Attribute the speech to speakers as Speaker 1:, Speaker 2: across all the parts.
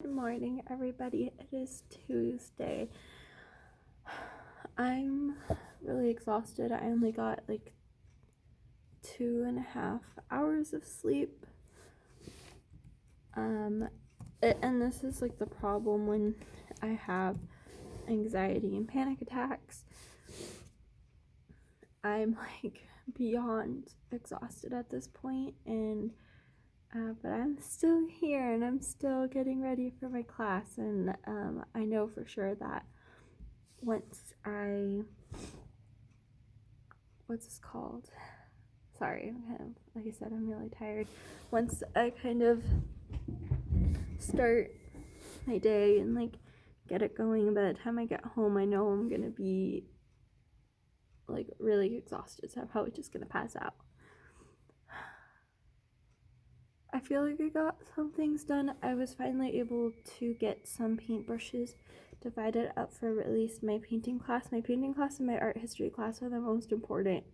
Speaker 1: Good morning, everybody. It is Tuesday. I'm really exhausted. I only got like 2.5 hours of sleep. And this is like the problem when I have anxiety and panic attacks. I'm like beyond exhausted at this point, and but I'm still here and I'm still getting ready for my class, and I know for sure that once what's this called? Sorry, I'm kind of, like I said, I'm really tired. Once I kind of start my day and like get it going, by the time I get home, I know I'm gonna be like really exhausted, so I'm probably just gonna pass out. I feel like I got some things done. I was finally able to get some paintbrushes divided up for at least my painting class. My painting class and my art history class are the most important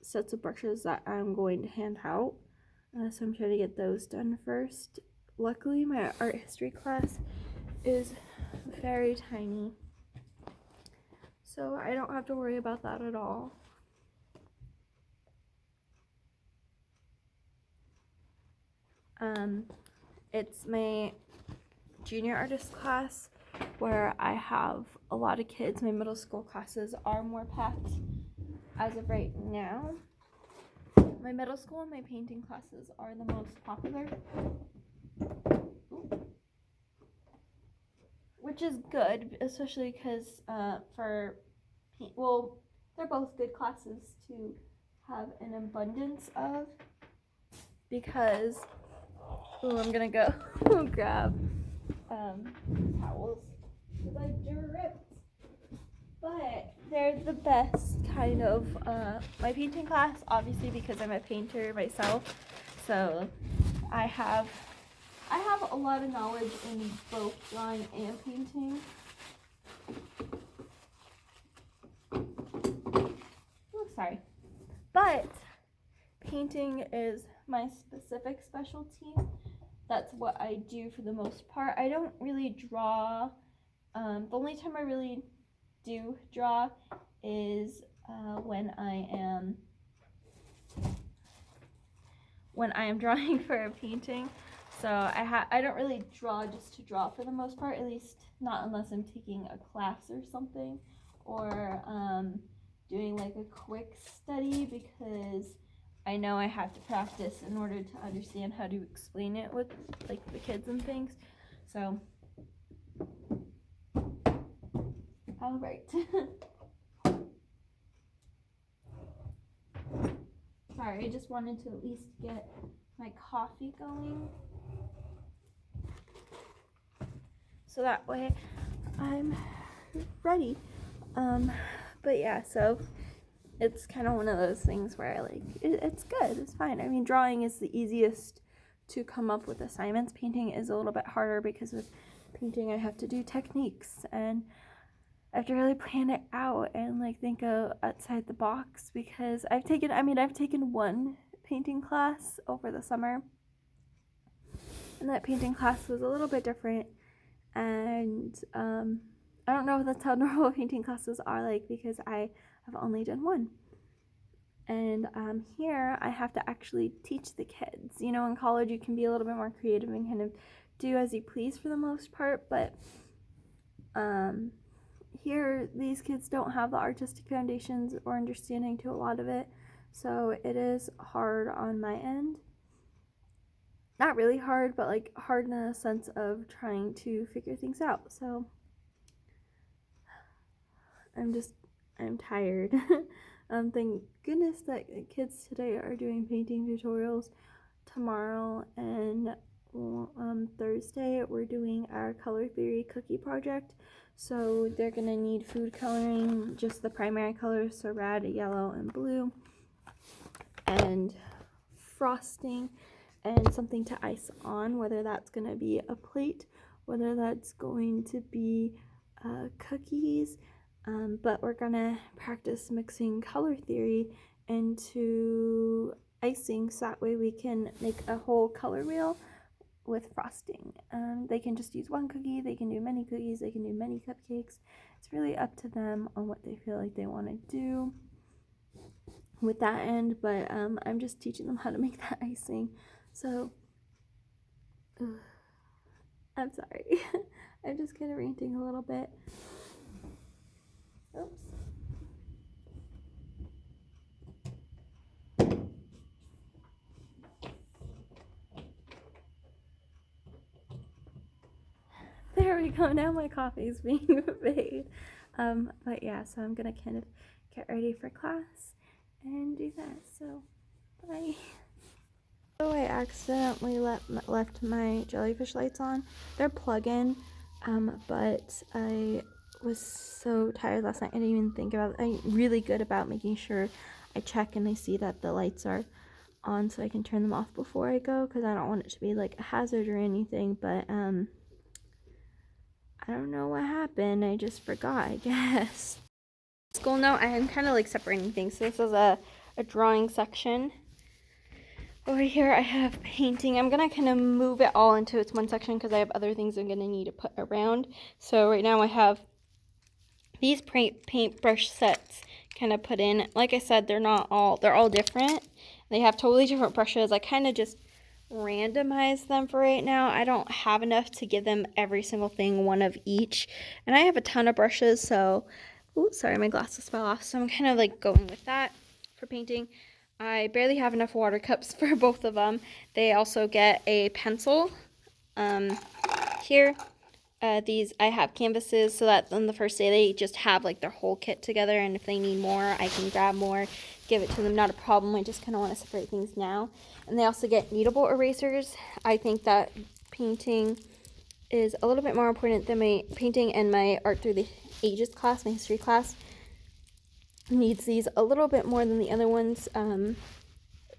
Speaker 1: sets of brushes that I'm going to hand out. So I'm trying to get those done first. Luckily, my art history class is very tiny, so I don't have to worry about that at all. It's my junior artist class where I have a lot of kids. My middle school classes are more packed as of right now. My middle school and my painting classes are the most popular, which is good, especially because they're both good classes to have an abundance of, because I'm gonna go grab towels because I dripped. But they're the best kind of my painting class, obviously, because I'm a painter myself, so I have a lot of knowledge in both drawing and painting. Oh, sorry. But painting is my specific specialty. That's what I do for the most part. I don't really draw. The only time I really do draw is when I am drawing for a painting. So I don't really draw just to draw for the most part, at least not unless I'm taking a class or something, or doing like a quick study, because I know I have to practice in order to understand how to explain it with like the kids and things. So all right. Sorry, I just wanted to at least get my coffee going, so that way I'm ready. But yeah, so it's kind of one of those things where I it's good, it's fine. I mean, drawing is the easiest to come up with assignments. Painting is a little bit harder, because with painting I have to do techniques and I have to really plan it out and like think outside the box, because I've taken one painting class over the summer, and that painting class was a little bit different, and I don't know if that's how normal painting classes are like, because I have only done one. And here I have to actually teach the kids. You know, in college you can be a little bit more creative and kind of do as you please for the most part, but here these kids don't have the artistic foundations or understanding to a lot of it, so it is hard on my end. Not really hard, but like hard in a sense of trying to figure things out. So I'm tired. Thank goodness that kids today are doing painting tutorials. Tomorrow and Thursday we're doing our color theory cookie project. So they're gonna need food coloring, just the primary colors, so red, yellow, and blue, and frosting, and something to ice on, whether that's gonna be a plate, whether that's going to be cookies. But we're gonna practice mixing color theory into icing, so that way we can make a whole color wheel with frosting. They can just use one cookie, they can do many cookies, they can do many cupcakes. It's really up to them on what they feel like they want to do with that end, but I'm just teaching them how to make that icing. So I'm sorry. I'm just kind of ranting a little bit. Oops. There we go. Now my coffee is being made. But yeah, so I'm gonna kind of get ready for class and do that. So bye. So I accidentally left my jellyfish lights on. They're plug-in, but I was so tired last night I didn't even think about it. I'm really good about making sure I check and I see that the lights are on so I can turn them off before I go, because I don't want it to be like a hazard or anything. But I don't know what happened. I just forgot, I guess. School note, I am kind of like separating things. So this is a drawing section. Over here I have painting. I'm gonna kind of move it all into its one section because I have other things I'm gonna need to put around. So right now I have these paintbrush sets kind of put in. Like I said, they're all different. They have totally different brushes. I kind of just randomize them for right now. I don't have enough to give them every single thing one of each, and I have a ton of brushes, so sorry, my glasses fell off. So I'm kind of like going with that for painting. I barely have enough water cups for both of them. They also get a pencil here. These, I have canvases so that on the first day they just have like their whole kit together, and if they need more I can grab more, give it to them, not a problem. I just kind of want to separate things now. And they also get kneadable erasers. I think that painting is a little bit more important than my painting and my art through the ages class, my history class needs these a little bit more than the other ones,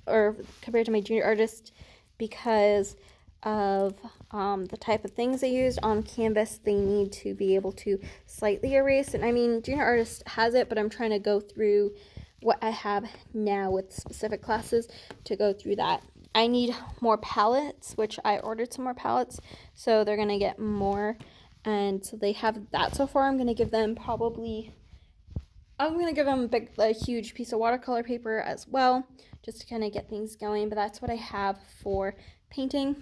Speaker 1: or compared to my junior artist, because of the type of things they used on canvas. They need to be able to slightly erase, and I mean junior artist has it, but I'm trying to go through what I have now with specific classes to go through that. I need more palettes, which I ordered some more palettes, so they're gonna get more, and so they have that so far. I'm gonna give them a huge piece of watercolor paper as well, just to kind of get things going. But that's what I have for painting.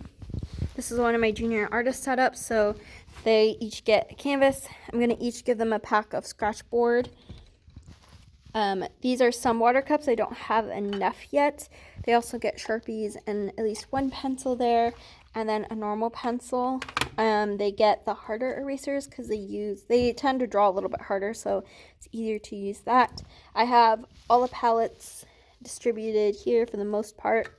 Speaker 1: This is one of my junior artist setups, so they each get a canvas. I'm going to each give them a pack of scratch board. These are some water cups. I don't have enough yet. They also get Sharpies and at least one pencil there, and then a normal pencil. They get the harder erasers because they tend to draw a little bit harder, so it's easier to use that. I have all the palettes distributed here for the most part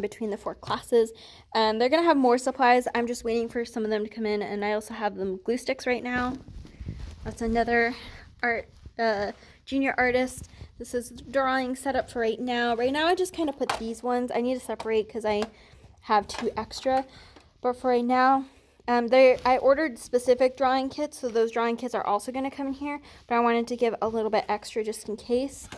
Speaker 1: between the 4 classes. They're gonna have more supplies. I'm just waiting for some of them to come in, and I also have them glue sticks right now. That's another junior artist. This is drawing setup for right now. Right now I just kind of put these ones. I need to separate because I have 2 extra, but for right now I ordered specific drawing kits, so those drawing kits are also going to come in here, but I wanted to give a little bit extra just in case.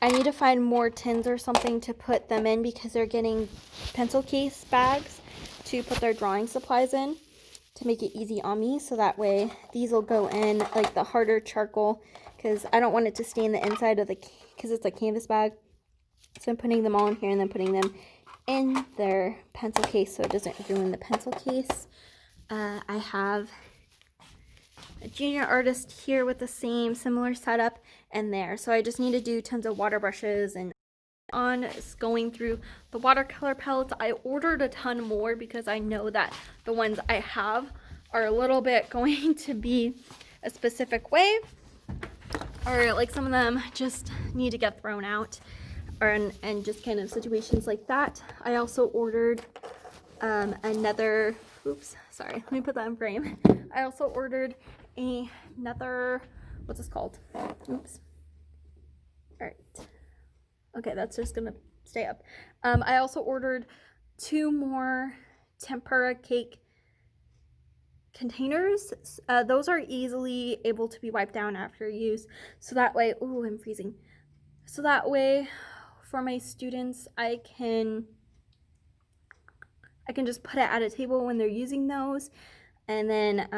Speaker 1: I need to find more tins or something to put them in because they're getting pencil case bags to put their drawing supplies in to make it easy on me, so that way these will go in like the harder charcoal, because I don't want it to stay in the inside of because it's a canvas bag. So I'm putting them all in here and then putting them in their pencil case so it doesn't ruin the pencil case. I have a junior artist here with the same similar setup and there. So I just need to do tons of water brushes and on going through the watercolor palettes. I ordered a ton more because I know that the ones I have are a little bit going to be a specific way, or like some of them just need to get thrown out, or and just kind of situations like that. I also ordered another, oops, sorry, let me put that in frame. I also ordered another, what's this called? Oops. All right. Okay, that's just gonna stay up. I also ordered 2 more tempura cake containers. Those are easily able to be wiped down after use, so that way, ooh, I'm freezing. So that way, for my students, I can I can just put it at a table when they're using those. And then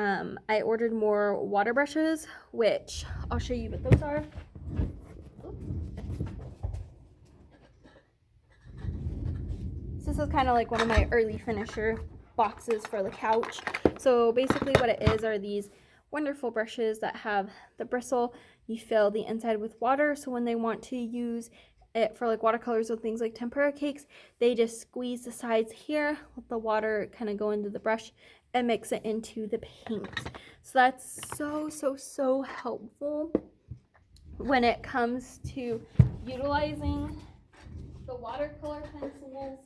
Speaker 1: I ordered more water brushes, which I'll show you what those are. So this is kind of like one of my early finisher boxes for the couch. So basically what it is are these wonderful brushes that have the bristle. You fill the inside with water, so when they want to use it for like watercolors or things like tempura cakes, they just squeeze the sides here, let the water kind of go into the brush and mix it into the paint. So that's so helpful when it comes to utilizing the watercolor pencils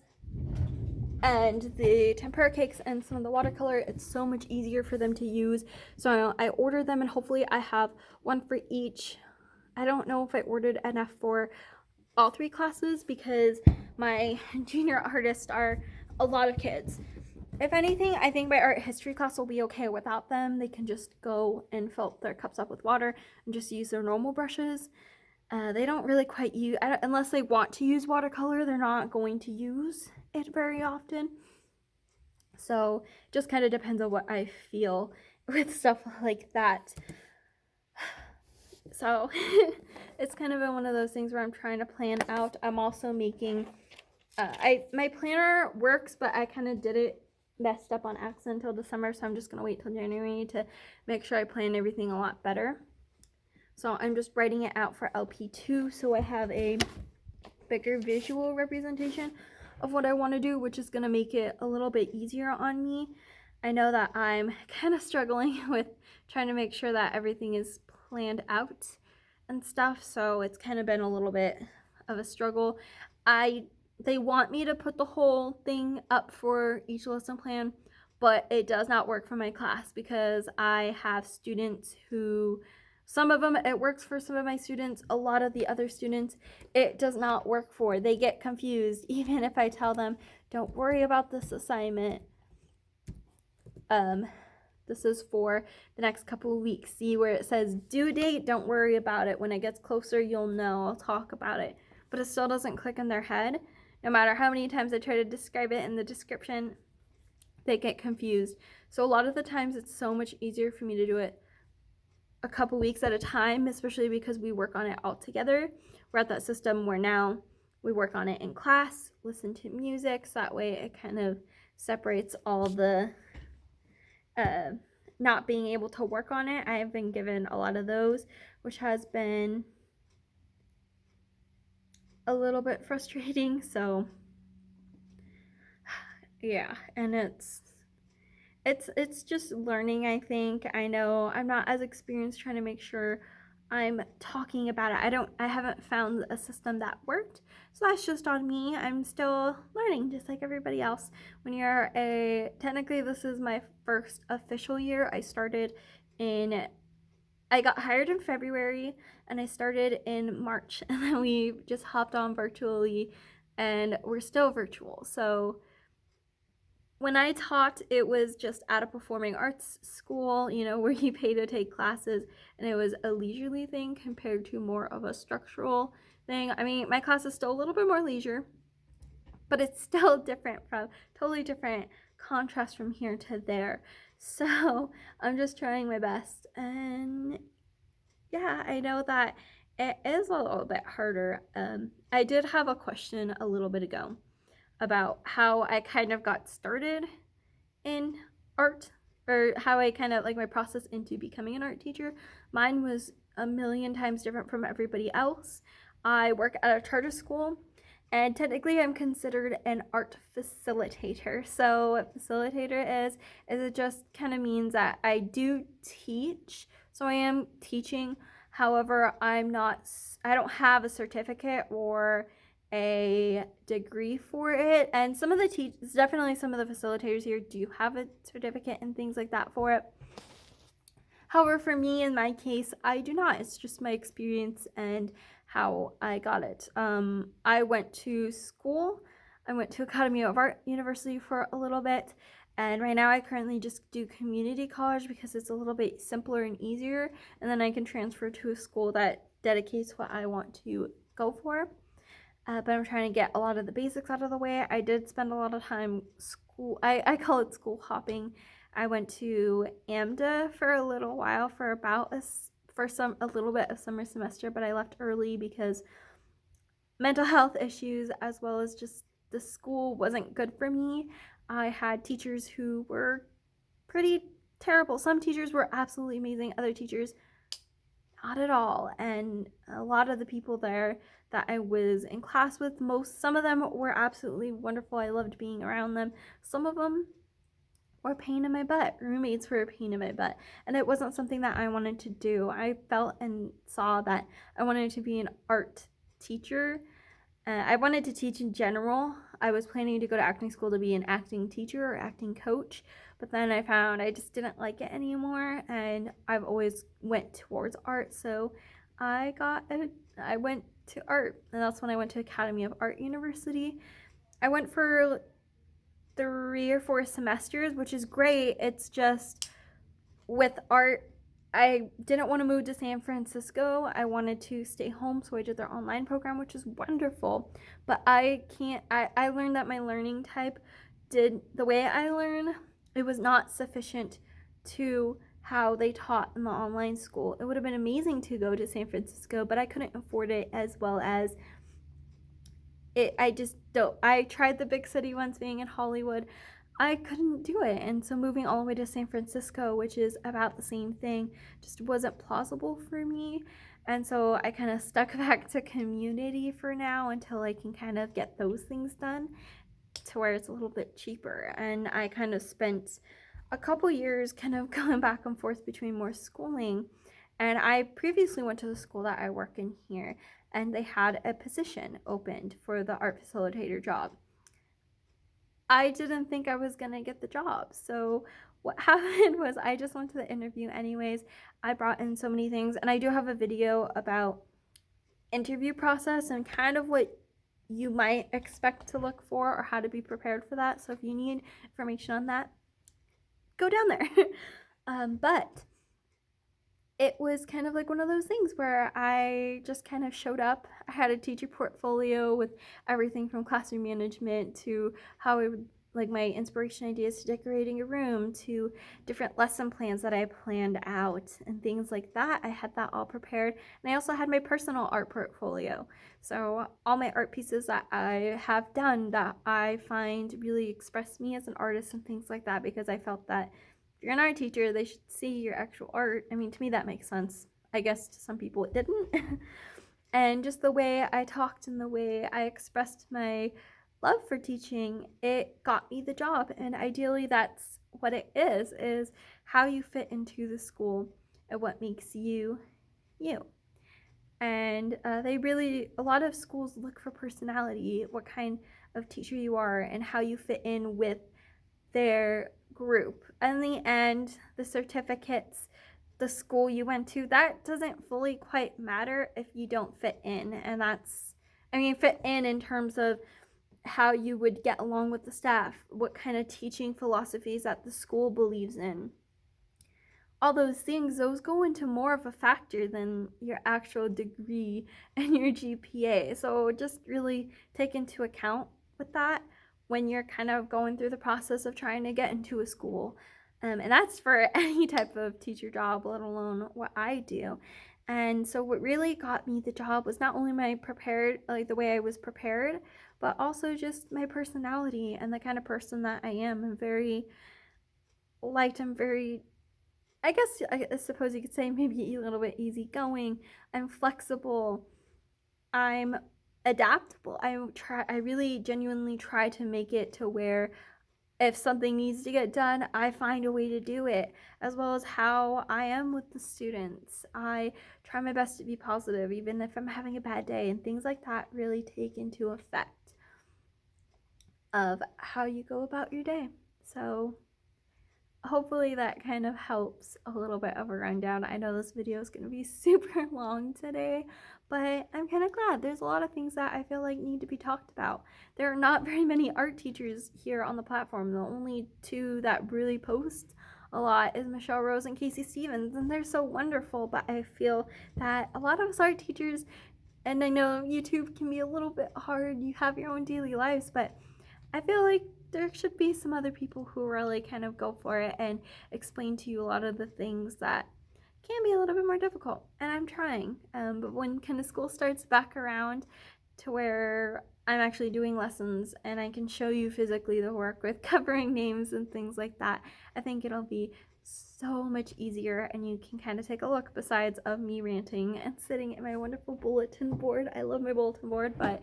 Speaker 1: and the tempura cakes and some of the watercolor. It's so much easier for them to use. So I ordered them, and hopefully I have one for each. I don't know if I ordered enough for all 3 classes because my junior artists are a lot of kids. If anything, I think my art history class will be okay without them. They can just go and fill their cups up with water and just use their normal brushes. They don't really quite use, unless they want to use watercolor, they're not going to use it very often. So just kind of depends on what I feel with stuff like that. So it's kind of been one of those things where I'm trying to plan out. I'm also making, my planner works, but I kind of did it messed up on accident until December, so I'm just gonna wait till January to make sure I plan everything a lot better. So I'm just writing it out for LP2, so I have a bigger visual representation of what I want to do, which is going to make it a little bit easier on me. I know that I'm kind of struggling with trying to make sure that everything is planned out and stuff, so it's kind of been a little bit of a struggle. They want me to put the whole thing up for each lesson plan, but it does not work for my class because I have students who, some of them it works for some of my students, a lot of the other students it does not work for. They get confused even if I tell them, don't worry about this assignment. This is for the next couple of weeks. See where it says due date, don't worry about it. When it gets closer, you'll know, I'll talk about it. But it still doesn't click in their head. No matter how many times I try to describe it in the description, they get confused. So a lot of the times it's so much easier for me to do it a couple weeks at a time, especially because we work on it all together. We're at that system where now we work on it in class, listen to music, so that way it kind of separates all the not being able to work on it. I have been given a lot of those, which has been a little bit frustrating. So yeah, and it's just learning, I think. I know I'm not as experienced trying to make sure I'm talking about it. I haven't found a system that worked, so that's just on me. I'm still learning just like everybody else. When you're technically this is my first official year. I got hired in February and I started in March, and then we just hopped on virtually and we're still virtual. So when I taught, it was just at a performing arts school, where you pay to take classes, and it was a leisurely thing compared to more of a structural thing. I mean, my class is still a little bit more leisure, but it's still totally different contrast from here to there. So I'm just trying my best, and yeah, I know that it is a little bit harder. I did have a question a little bit ago about how I kind of got started in art, or how I kind of like my process into becoming an art teacher. Mine was a million times different from everybody else. I work at a charter school, and technically I'm considered an art facilitator. So what facilitator is it just kind of means that I do teach. So I am teaching. However, I don't have a certificate or a degree for it, and definitely some of the facilitators here do have a certificate and things like that for it. However, for me, in my case, I do not. It's just my experience and how I got it. I went to school. I went to Academy of Art University for a little bit, and right now I currently just do community college because it's a little bit simpler and easier, and then I can transfer to a school that dedicates what I want to go for. but I'm trying to get a lot of the basics out of the way. I did spend a lot of time school. I call it school hopping. I went to AMDA for a little while for about a little bit of summer semester, but I left early because mental health issues, as well as just the school wasn't good for me. I had teachers who were pretty terrible. Some teachers were absolutely amazing, other teachers not at all. And a lot of the people there that I was in class with, some of them were absolutely wonderful. I loved being around them. Some of them were a pain in my butt. Roommates were a pain in my butt. And it wasn't something that I wanted to do. I felt and saw that I wanted to be an art teacher. I wanted to teach in general. I was planning to go to acting school to be an acting teacher or acting coach, but then I found I just didn't like it anymore, and I've always went towards art. So I went to art, and that's when I went to Academy of Art University. I went for 3 or 4 semesters, which is great. It's just with art, I didn't want to move to San Francisco. I wanted to stay home, so I did their online program, which is wonderful. But I learned that my learning type the way I learn, it was not sufficient to how they taught in the online school. It would have been amazing to go to San Francisco, but I couldn't afford it as well as it. I just don't. I tried the big city ones being in Hollywood. I couldn't do it. And so moving all the way to San Francisco, which is about the same thing, just wasn't plausible for me. And so I kind of stuck back to community for now until I can kind of get those things done to where it's a little bit cheaper. And I kind of spent a couple years kind of going back and forth between more schooling. And I previously went to the school that I work in here, and they had a position opened for the art facilitator job. I didn't think I was gonna get the job. So what happened was I just went to the interview anyways. I brought in so many things, and I do have a video about interview process and kind of what you might expect to look for or how to be prepared for that. So if you need information on that, go down there. But it was kind of like one of those things where I just kind of showed up. I had a teacher portfolio with everything from classroom management to how I would like my inspiration ideas to decorating a room to different lesson plans that I planned out and things like that. I had that all prepared. And I also had my personal art portfolio. So all my art pieces that I have done that I find really express me as an artist and things like that, because I felt that if you're an art teacher, they should see your actual art. I mean, to me, that makes sense. I guess to some people it didn't. And just the way I talked and the way I expressed my love for teaching, it got me the job. And ideally, that's what it is how you fit into the school and what makes you you. And a lot of schools look for personality, what kind of teacher you are, and how you fit in with their group. In the end, the certificates, the school you went to, that doesn't fully quite matter if you don't fit in. And fit in terms of how you would get along with the staff, what kind of teaching philosophies that the school believes in. All those things, those go into more of a factor than your actual degree and your GPA. So just really take into account with that when you're kind of going through the process of trying to get into a school. And that's for any type of teacher job, let alone what I do. And so what really got me the job was not only the way I was prepared, but also just my personality and the kind of person that I am. I'm very I suppose you could say maybe a little bit easygoing. I'm flexible. I'm adaptable. I really genuinely try to make it to where if something needs to get done, I find a way to do it, as well as how I am with the students. I try my best to be positive, even if I'm having a bad day, and things like that really take into effect of how you go about your day. So hopefully that kind of helps a little bit of a rundown. I know this video is going to be super long today, but I'm kind of glad. There's a lot of things that I feel like need to be talked about. There are not very many art teachers here on the platform. The only two that really post a lot is Michelle Rose and Casey Stevens, and they're so wonderful, but I feel that a lot of us art teachers And I know YouTube can be a little bit hard. You have your own daily lives, but I feel like there should be some other people who really kind of go for it and explain to you a lot of the things that can be a little bit more difficult. And I'm trying. But when kind of school starts back around to where I'm actually doing lessons and I can show you physically the work with covering names and things like that, I think it'll be so much easier, and you can kind of take a look besides of me ranting and sitting at my wonderful bulletin board. I love my bulletin board, but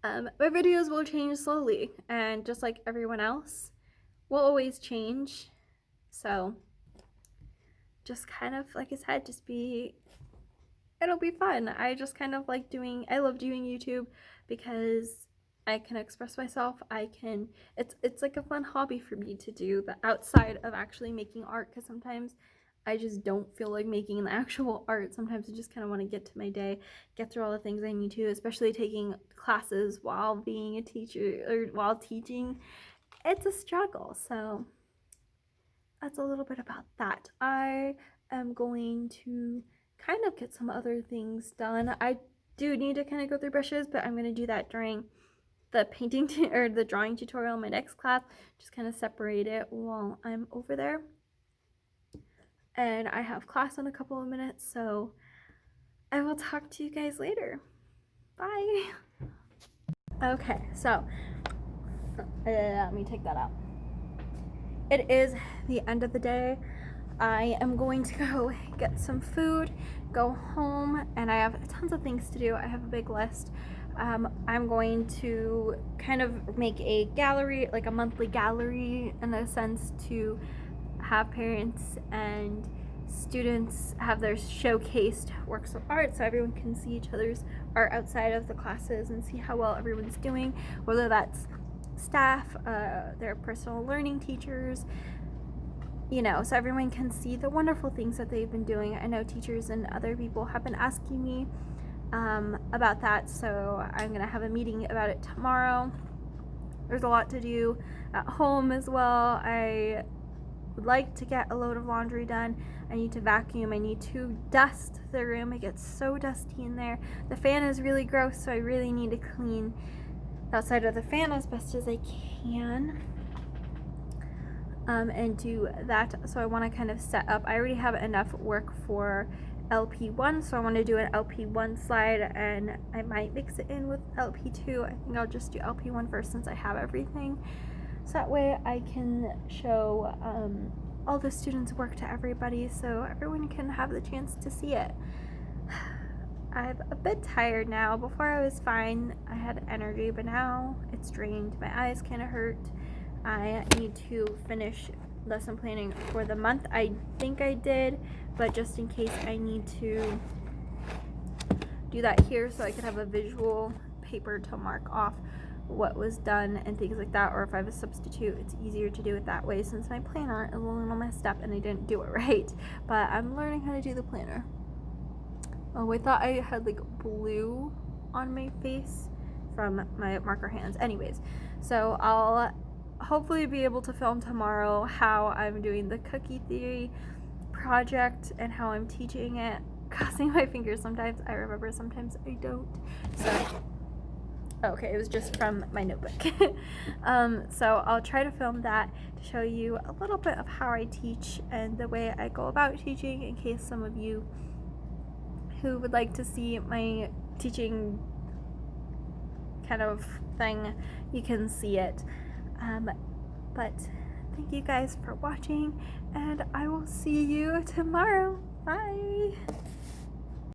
Speaker 1: my videos will change slowly, and just like everyone else, will always change. So just kind of, like I said, it'll be fun. I just kind of I love doing YouTube because I can express myself. It's like a fun hobby for me to do the outside of actually making art, because sometimes I just don't feel like making an actual art. Sometimes I just kind of want to get to my day, get through all the things I need to, especially taking classes while being a teacher or while teaching. It's a struggle. So that's a little bit about that. I am going to kind of get some other things done. I do need to kind of go through brushes, but I'm going to do that during the painting or the drawing tutorial in my next class. Just kind of separate it while I'm over there. And I have class in a couple of minutes, so I will talk to you guys later. Bye. Okay, so let me take that out. It is the end of the day. I am going to go get some food, go home, and I have tons of things to do. I have a big list. I'm going to kind of make a gallery, like a monthly gallery in a sense, to have parents and students have their showcased works of art so everyone can see each other's art outside of the classes and see how well everyone's doing, whether that's staff, their personal learning teachers, so everyone can see the wonderful things that they've been doing. I know teachers and other people have been asking me about that, so I'm gonna have a meeting about it tomorrow. There's a lot to do at home as well. I would like to get a load of laundry done. I need to vacuum. I need to dust the room. It gets so dusty in there. The fan is really gross, so I really need to clean the outside of the fan as best as I can. And do that. So I want to kind of set up. I already have enough work for LP1, so I want to do an LP1 slide, and I might mix it in with LP2. I think I'll just do LP1 first since I have everything. So that way I can show all the students' work to everybody so everyone can have the chance to see it. I'm a bit tired now. Before I was fine. I had energy, but now it's drained. My eyes kind of hurt. I need to finish lesson planning for the month. I think I did, but just in case, I need to do that here so I can have a visual paper to mark off what was done and things like that, or if I have a substitute, it's easier to do it that way since my planner is a little messed up and I didn't do it right. But I'm learning how to do the planner. Oh, I thought I had like blue on my face from my marker hands. Anyways, so I'll hopefully be able to film tomorrow how I'm doing the cookie theory project and how I'm teaching it. Crossing my fingers, sometimes I remember, sometimes I don't. So okay, it was just from my notebook. So I'll try to film that to show you a little bit of how I teach and the way I go about teaching, in case some of you who would like to see my teaching kind of thing, you can see it. But thank you guys for watching, and I will see you tomorrow. Bye!